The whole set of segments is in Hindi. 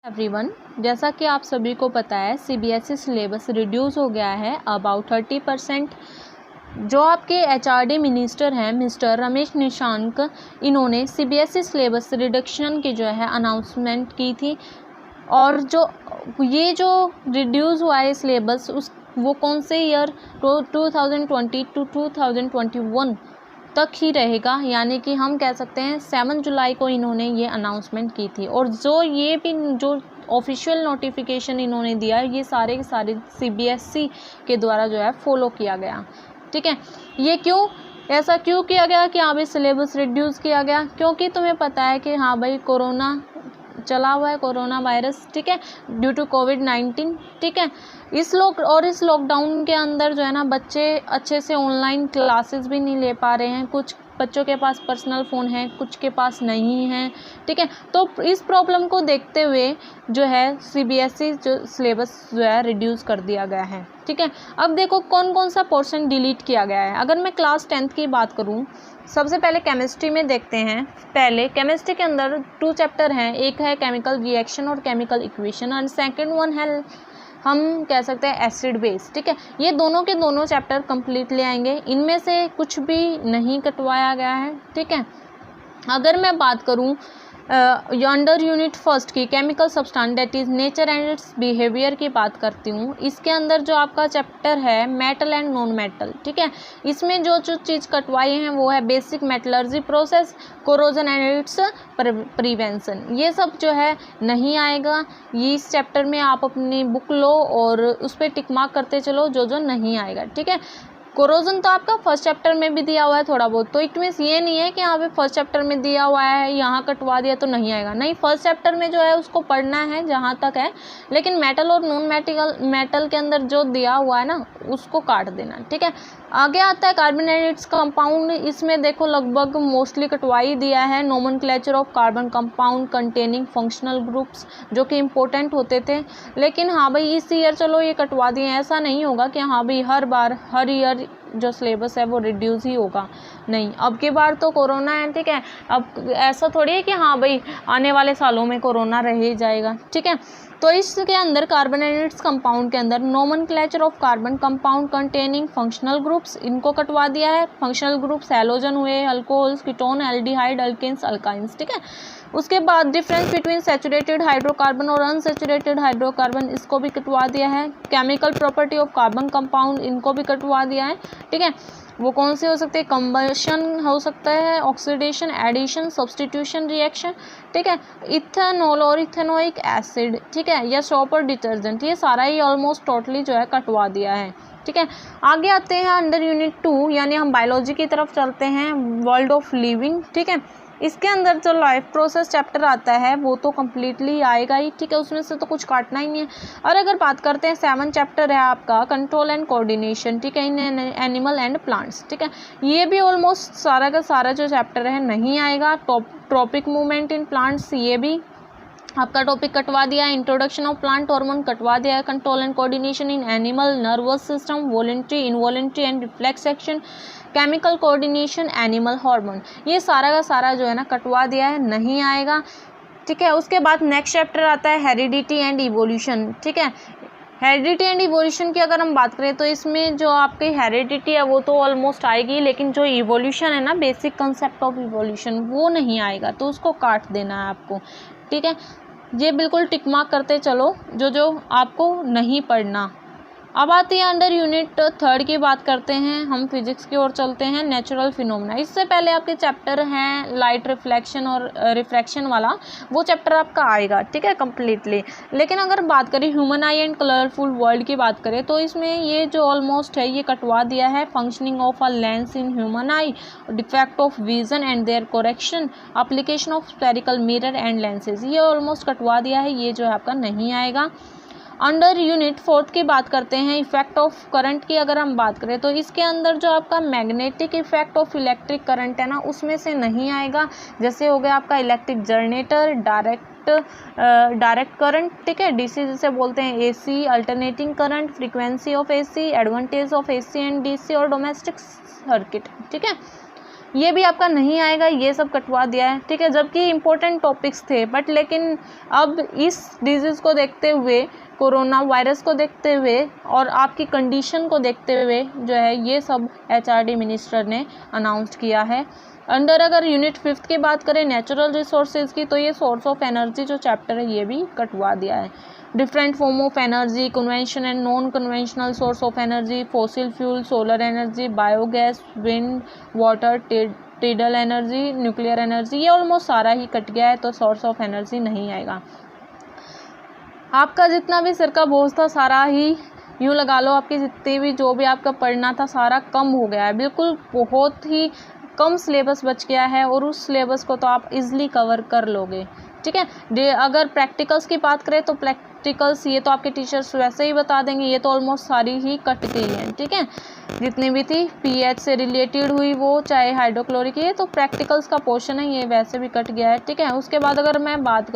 एवरीवन, जैसा कि आप सभी को पता है सीबीएसई सिलेबस रिड्यूस हो गया है अबाउट 30%। जो आपके एचआरडी मिनिस्टर हैं मिस्टर रमेश निशांक, इन्होंने सीबीएसई सिलेबस रिडक्शन की जो है अनाउंसमेंट की थी। और जो रिड्यूस हुआ है सिलेबस वो कौन से ईयर 2020 टू 2021 तक ही रहेगा, यानी कि हम कह सकते हैं 7 जुलाई को इन्होंने ये अनाउंसमेंट की थी। और जो ऑफिशियल नोटिफिकेशन इन्होंने दिया है, ये सारे के सारे सीबीएसई के द्वारा जो है फॉलो किया गया। ठीक है, ये ऐसा क्यों किया गया कि हाँ भाई सिलेबस रिड्यूस किया गया? क्योंकि तुम्हें पता है कि हाँ भाई कोरोना चला हुआ है, कोरोना वायरस, ठीक है, ड्यू टू कोविड-19। ठीक है, इस लॉकडाउन के अंदर जो है ना बच्चे अच्छे से ऑनलाइन क्लासेस भी नहीं ले पा रहे हैं। कुछ बच्चों के पास पर्सनल फ़ोन है, कुछ के पास नहीं है। ठीक है, तो इस प्रॉब्लम को देखते हुए जो है सीबीएसई जो सिलेबस जो है रिड्यूस कर दिया गया है। ठीक है, अब देखो कौन कौन सा पोर्शन डिलीट किया गया है। अगर मैं क्लास 10th की बात करूं, सबसे पहले केमिस्ट्री में देखते हैं। पहले केमिस्ट्री के अंदर 2 चैप्टर हैं, एक है केमिकल रिएक्शन और केमिकल इक्वेशन, और सेकंड वन है हम कह सकते हैं एसिड बेस। ठीक है, ये दोनों के दोनों चैप्टर कंप्लीट ले आएंगे, इनमें से कुछ भी नहीं कटवाया गया है। ठीक है, अगर मैं बात करूं अंडर यूनिट फर्स्ट की chemical substance that is nature and it's behaviour की बात करती हूँ, इसके अंदर जो आपका चैप्टर है मेटल एंड नॉन मेटल। ठीक है, इसमें जो चीज़ कटवाई हैं वो है basic metallurgy process, corrosion and it's prevention. ये सब जो है नहीं आएगा। ये इस चैप्टर में आप अपनी बुक लो और उस पर टिक मार्क करते चलो जो जो नहीं आएगा। ठीक है, कोरोजन तो आपका फर्स्ट चैप्टर में भी दिया हुआ है थोड़ा बहुत, तो इट मीन्स ये नहीं है कि यहाँ पे फर्स्ट चैप्टर में दिया हुआ है यहाँ कटवा दिया तो नहीं आएगा। नहीं, फर्स्ट चैप्टर में जो है उसको पढ़ना है जहाँ तक है, लेकिन मेटल और नॉन मेटल के अंदर जो दिया हुआ है ना उसको काट देना। ठीक है, आगे आता है कार्बन एंड इट्स कंपाउंड। इसमें देखो लगभग मोस्टली कटवाई दिया है nomenclature of carbon compound containing functional groups, जो कि इम्पोर्टेंट होते थे। लेकिन हाँ भाई इस ईयर चलो ये कटवा दिए, ऐसा नहीं होगा कि हाँ भाई हर ईयर जो सिलेबस है वो रिड्यूस ही होगा। नहीं, अब की बार तो कोरोना है। ठीक है, अब ऐसा थोड़ी है कि हाँ भाई आने वाले सालों में कोरोना रह ही जाएगा। ठीक है, तो इसके अंदर कार्बन एंड इट्स कंपाउंड के अंदर nomenclature of carbon compound containing functional groups, इनको कटवा दिया है। फंक्शनल ग्रुप्स हैलोजन हुए, alcohols, ketone, aldehyde, alkenes, alkynes. ठीक है, उसके बाद डिफरेंस बिटवीन सैचुरेटेड हाइड्रोकार्बन और अनसैचुरेटेड हाइड्रोकार्बन, इसको भी कटवा दिया है। Chemical property of carbon compound, इनको भी कटवा दिया है। ठीक है, वो कौन सी हो सकती है? कंबशन हो सकता है, ऑक्सीडेशन, एडिशन, सब्सटीट्यूशन रिएक्शन। ठीक है, इथेनॉल और इथेनोइक एसिड, ठीक है, या सोप और डिटर्जेंट, ये सारा ही ऑलमोस्ट टोटली जो है कटवा दिया है। ठीक है, आगे आते हैं अंडर यूनिट 2, यानी हम बायोलॉजी की तरफ चलते हैं, वर्ल्ड ऑफ लिविंग। ठीक है, इसके अंदर जो लाइफ प्रोसेस चैप्टर आता है वो तो कम्प्लीटली आएगा ही। ठीक है, उसमें से तो कुछ काटना ही नहीं है। और अगर बात करते हैं 7 चैप्टर है आपका कंट्रोल एंड कोऑर्डिनेशन, ठीक है, इन एनिमल एंड प्लांट्स। ठीक है, ये भी ऑलमोस्ट सारा का सारा जो चैप्टर है नहीं आएगा। ट्रॉपिक मूवमेंट इन प्लांट्स, ये भी आपका टॉपिक कटवा दिया है। इंट्रोडक्शन ऑफ प्लांट हार्मोन कटवा दिया है। Control and coordination in animal nervous system, voluntary, involuntary and reflex action, chemical coordination, animal hormone, ये सारा का सारा जो है ना कटवा दिया है, नहीं आएगा। ठीक है, उसके बाद नेक्स्ट चैप्टर आता है हेरिडिटी एंड इवोल्यूशन। ठीक है, हेरिडिटी एंड इवोल्यूशन की अगर हम बात करें तो इसमें जो आपकी हेरिडिटी है वो तो ऑलमोस्ट आएगी, लेकिन जो इवोल्यूशन है ना, बेसिक कंसेप्ट ऑफ इवोल्यूशन, वो नहीं आएगा, तो उसको काट देना है आपको। ठीक है, ये बिल्कुल टिक मार्क करते चलो जो जो आपको नहीं पढ़ना। अब आती है अंडर यूनिट 3 की बात करते हैं, हम फिजिक्स की ओर चलते हैं, नेचुरल फिनोमेना। इससे पहले आपके चैप्टर हैं लाइट रिफ्लेक्शन और रिफ्रैक्शन वाला, वो चैप्टर आपका आएगा। ठीक है, कम्प्लीटली। लेकिन अगर बात करें human I and colourful world की बात करें तो इसमें ये जो ऑलमोस्ट है ये कटवा दिया है। Functioning of a lens in human eye, defect of vision and their correction, application of spherical mirror and lenses, ये ऑलमोस्ट कटवा दिया है, ये जो है आपका नहीं आएगा। अंडर यूनिट 4 की बात करते हैं, इफेक्ट ऑफ करंट की अगर हम बात करें तो इसके अंदर जो आपका magnetic effect of electric current है ना, उसमें से नहीं आएगा। जैसे हो गया आपका इलेक्ट्रिक जनरेटर, डायरेक्ट करंट, ठीक है, डीसी जिसे बोलते हैं, AC, alternating current, frequency of AC, advantage of AC and DC, और डोमेस्टिक सर्किट। ठीक है, ये भी आपका नहीं आएगा, ये सब कटवा दिया है, ठीक है। जबकि इम्पोर्टेंट टॉपिक्स थे, बट लेकिन अब इस डिजीज़ को देखते हुए, कोरोना वायरस को देखते हुए और आपकी कंडीशन को देखते हुए जो है ये सब HRD मिनिस्टर ने अनाउंस किया है। अंडर अगर यूनिट 5 की बात करें नेचुरल रिसोर्सेज की, तो ये सोर्स ऑफ एनर्जी जो चैप्टर है ये भी कटवा दिया है। Different form of energy, convention and non conventional source of energy, fossil fuel, solar energy, biogas, wind, water, tidal energy, nuclear energy, ये ऑलमोस्ट सारा ही कट गया है, तो सोर्स ऑफ एनर्जी नहीं आएगा। आपका जितना भी सिर का बोझ था सारा ही यूँ लगा लो, आपकी जितनी भी जो भी आपका पढ़ना था सारा कम हो गया है, बिल्कुल बहुत ही कम सिलेबस बच गया है और उस सिलेबस को तो आप इजीली कवर कर लोगे, ठीक है। अगर प्रैक्टिकल्स की बात करें तो प्रैक्टिकल्स ये तो आपके टीचर्स वैसे ही बता देंगे, ये तो ऑलमोस्ट सारी ही कट गई हैं, ठीक है। जितनी भी थी पीएच से रिलेटेड हुई वो, चाहे हाइड्रोक्लोरिक, ये तो प्रैक्टिकल्स का पोर्शन है, ये वैसे भी कट गया है, ठीक है। उसके बाद अगर मैं बात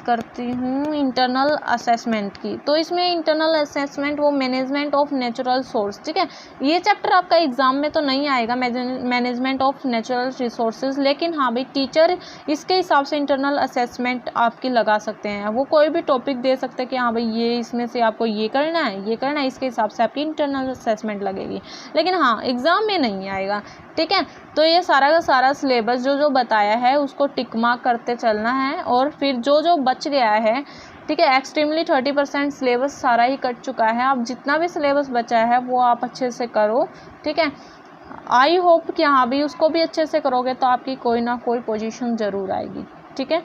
करती हूँ इंटरनल असेसमेंट की, तो इसमें इंटरनल असेसमेंट वो मैनेजमेंट ऑफ नेचुरल सोर्स, ठीक है। ये चैप्टर आपका एग्जाम में तो नहीं आएगा, मैनेजमेंट ऑफ नेचुरल रिसोर्सेज, लेकिन हाँ भाई टीचर इसके हिसाब से इंटरनल असेसमेंट आपकी लगा सकते हैं। वो कोई भी टॉपिक दे सकते हैं कि हाँ भाई ये इसमें से आपको ये करना है, ये करना है, इसके हिसाब से आपकी इंटरनल असेसमेंट लगेगी, लेकिन हाँ एग्ज़ाम में नहीं आएगा, ठीक है। तो ये सारा का सारा सिलेबस जो बताया है उसको टिक मार्क करते चलना है, और फिर जो बच गया है, ठीक है, एक्सट्रीमली 30% सिलेबस सारा ही कट चुका है। अब जितना भी सिलेबस बचा है वो आप अच्छे से करो, ठीक है। आई होप कि हाँ भी उसको भी अच्छे से करोगे तो आपकी कोई ना कोई पोजीशन ज़रूर आएगी, ठीक है।